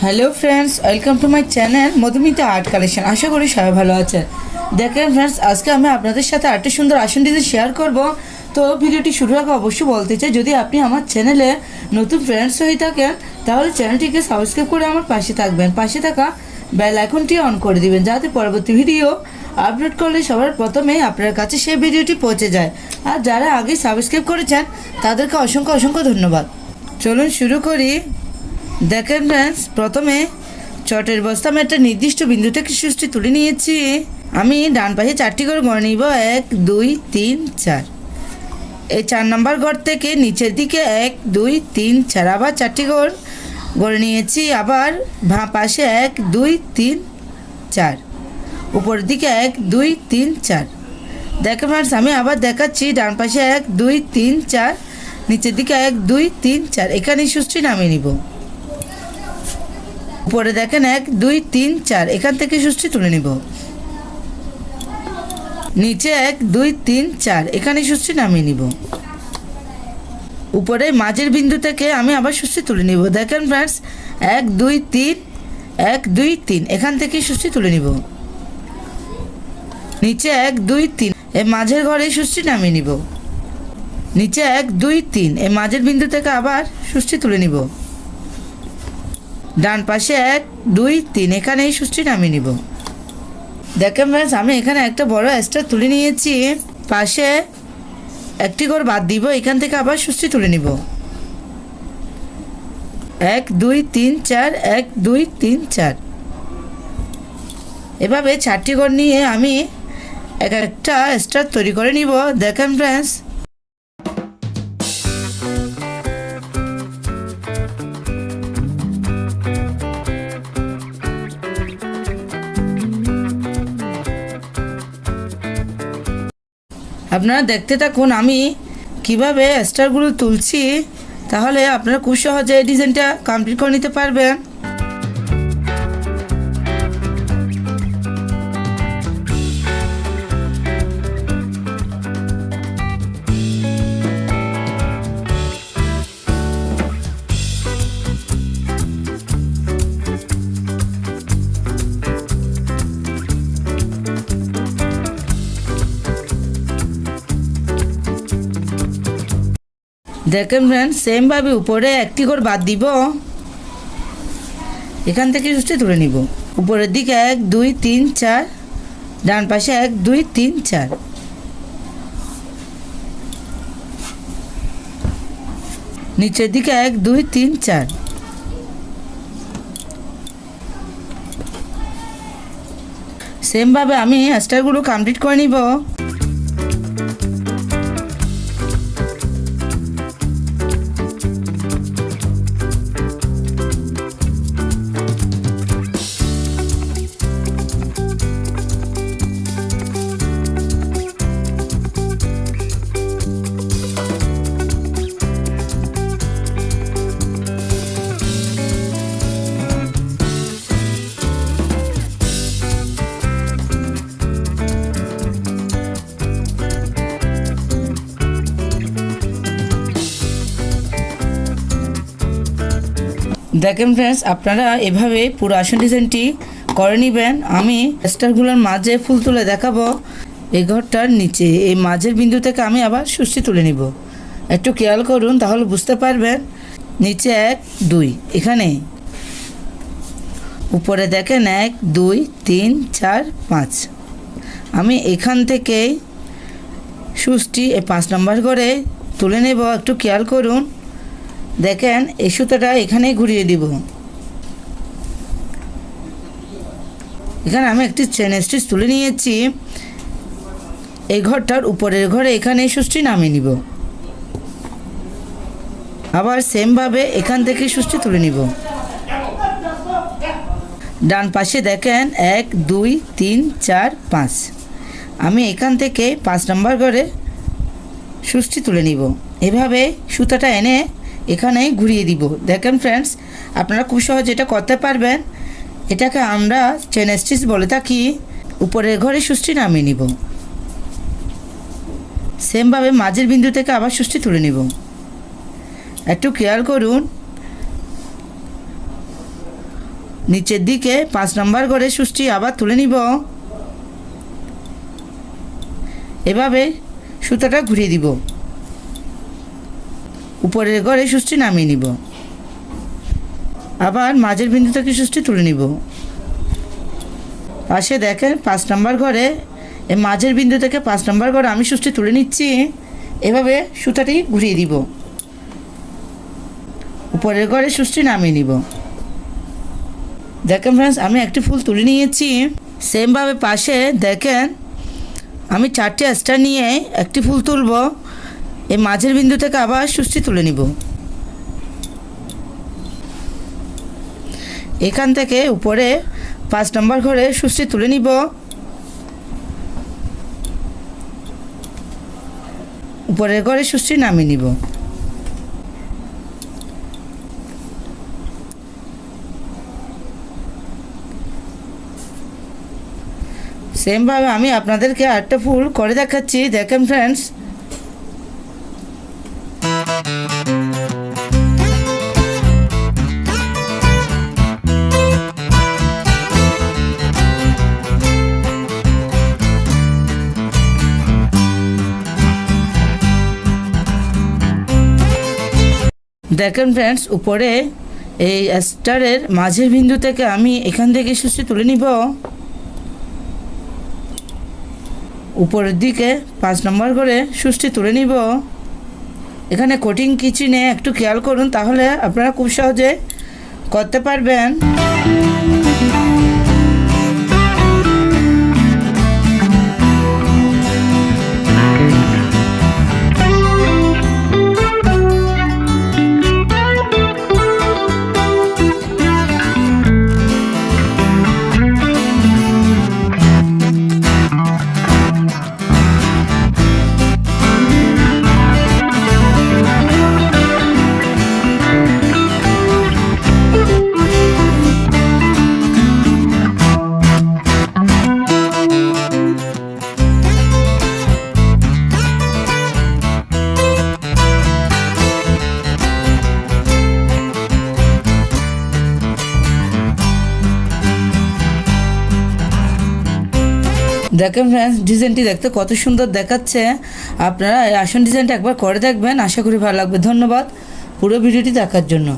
Hello friends, welcome to my channel Madhumita art collection. আশা করি সবাই ভালো আছেন। দেখেন ফ্রেন্ডস, আজকে আমি আপনাদের সাথে আরেকটা সুন্দর আসন ডিজাইন শেয়ার করব। তো ভিডিওটি শুরুর আগে অবশ্যই বলতে চাই, যদি আপনি আমার চ্যানেলে নতুন ফ্রেন্ডস হয়ে থাকেন তাহলে চ্যানেলটিকে সাবস্ক্রাইব করে আমার পাশে থাকবেন, পাশে থাকা বেল আইকনটি অন করে দিবেন, যাতে পরবর্তী ভিডিও আপলোড করলে সবার প্রথমেই আপনার কাছে সেই ভিডিওটি পৌঁছে যায়। আর যারা আগে সাবস্ক্রাইব করেছেন তাদেরকে অসংখ্য অসংখ্য ধন্যবাদ। চলুন শুরু করি। দেখেন ফ্রেন্ডস, প্রথমে চটের বস্তা আমি একটা নির্দিষ্ট বিন্দু থেকে সুষ্টি তুলে নিয়েছি। আমি ডান পাশে 4টি ঘর গড়ে নিব, 1 2 3 4। এই 4 নম্বর ঘর থেকে নিচের দিকে 1 2 3 4 আবার 4টি ঘর গড়ে নিয়েছি। আবার বাঁ পাশে 1 2 3 4, উপরের দিকে 1 2 3 4। দেখেন ফ্রেন্ডস, আমি আবার দেখাচ্ছি। ডান পাশে 1 2 3 4, নিচের দিকে 1 2 3 4, এখানে সুষ্টি নামিয়ে নিব। উপরে দেখেন 1 2 3 4, এখান থেকে সুষ্টি তুলে নিব। নিচে 1 2 3 4, এখানে সুষ্টি নামিয়ে নিব। উপরে মাঝের বিন্দু থেকে আমি আবার সুষ্টি তুলে নিব। দেখেন ফ্রেন্ডস, 1 2 3 1 2 3, এখান থেকে সুষ্টি তুলে নিব। নিচে 1 2 3, এই মাঝের ঘরে সুষ্টি নামিয়ে নিব। নিচে 1 2 3, এই মাঝের বিন্দু থেকে আবার সুষ্টি তুলে নিব। ডান পাশে 1 2 3, এখানে এই সুষ্টি নামিয়ে নিব। দেখেন ফ্রেন্ডস, আমি এখানে একটা বড় স্টার তুলে নিয়েছি। পাশে একটি ঘর বাদ দিব, এখান থেকে আবার সুষ্টি তুলে নিব। 1 2 3 4 1 2 3 4, এভাবে 4টি ঘর নিয়ে আমি একটা স্টার তৈরি করে নিব। দেখেন ফ্রেন্ডস, আপনারা দেখতে থাকুন আমি কিভাবে স্টারগুলো তুলছি, তাহলে আপনারা খুব সহজে এই ডিজাইনটা কমপ্লিট করে নিতে পারবেন। দেখেন ফ্রেন্ডস, সেমভাবে উপরে একটি ঘর বাদ দিব, এখান থেকে সুষ্টি তুলে নিব। উপরের দিকে 1 2 3 4, ডান পাশে 1 2 3 4। নিচের দিকে 1 2 3 4। সেমভাবে আমি স্টারগুলো কমপ্লিট করে নিব। দেখেন ফ্রেন্ডস, আপনারা এভাবে পুরো আসন ডিজাইনটি করে নেবেন। আমি স্টারগুলোর মাঝে ফুল তুলে দেখাবো। এই ঘরটার নিচে এই মাঝের বিন্দু থেকে আমি আবার সুষ্টি তুলে নিব। একটু খেয়াল করুন, তাহলে বুঝতে পারবেন। নিচে 1 2, এখানে উপরে দেখেন 1 2 3 4 5, আমি এখান থেকে সুষ্টি এই 5 নম্বর করে তুলে নেব। একটু খেয়াল করুন। দেখেন, এই সুতোটা এখানে ঘুরিয়ে দিব। এখানে আমি একটি চেন স্টিচ তুলে নিয়েছি। এই ঘরটার উপরের ঘরে এখানে সুষ্টি নামিয়ে নিব। আবার সেমভাবে এখান থেকে সুষ্টি তুলে নিব। ডান পাশে দেখেন 1 2 3 4 5, আমি এখান থেকে 5 নম্বর ঘরে সুষ্টি তুলে নিব। এভাবে সুতাটা এনে এখানেই ঘুরিয়ে দিব। দেখেন ফ্রেন্ডস, আপনারা খুব সহজে এটা করতে পারবেন। এটাকে আমরা চেন স্টিচ বলে থাকি। উপরের ঘরে সুষ্টি নামিয়ে নিব। সেমভাবে মাঝের বিন্দু থেকে আবার সুষ্টি তুলে নিব। একটু খেয়াল করুন, নিচের দিকে 5 নাম্বার করে সুচটি আবার তুলে নিব। এভাবে সুতাটা ঘুরিয়ে দিব। উপরের ঘরে সুচটি নামিয়ে নিব। আবার মাঝের বিন্দু থেকে সুচটি তুলে নিব। পাশে দেখেন 5 নাম্বার ঘরে এই মাঝের বিন্দু থেকে 5 নাম্বার ঘরে আমি সুচটি তুলে নিচ্ছি। এভাবে সুতাটি ঘুরিয়ে দিব। উপরের ঘরে সুচটি নামিয়ে নিব। দেখেন ফ্রেন্ডস, আমি একটি ফুল তুলে নিয়েছি। সেমভাবে পাশে দেখেন আমি 4টে স্টার নিয়ে একটি ফুল তুলব। এই মাঝের বিন্দু থেকে আবার সুচটি তুলে নিব। এখান থেকে উপরে 5 নাম্বার ঘরে সুচটি তুলে নিব। উপরের ঘরে সুচটি নামিয়ে নিব। সেমভাবে আমি আপনাদেরকে আরেকটা ফুল করে দেখাচ্ছি। দেখেন ফ্রেন্ডস, দেখেন ফ্রেন্ডস, উপরে এই স্টারের মাঝের বিন্দু থেকে আমি এখান থেকে সুচটি তুলে নিব। উপরের দিকে 5 নাম্বার করে সুচটি তুলে নিব। এখানে কোটিং কিছু নেই, একটু খেয়াল করুন, তাহলে আপনারা খুব সহজে করতে পারবেন। দেখেন ফ্রেন্ডস, ডিজাইনটি দেখতে কত সুন্দর দেখাচ্ছে। আপনারা এই আসন ডিজাইনটা একবার করে দেখবেন, আশা করি ভালো লাগবে। ধন্যবাদ পুরো ভিডিওটি দেখার জন্য।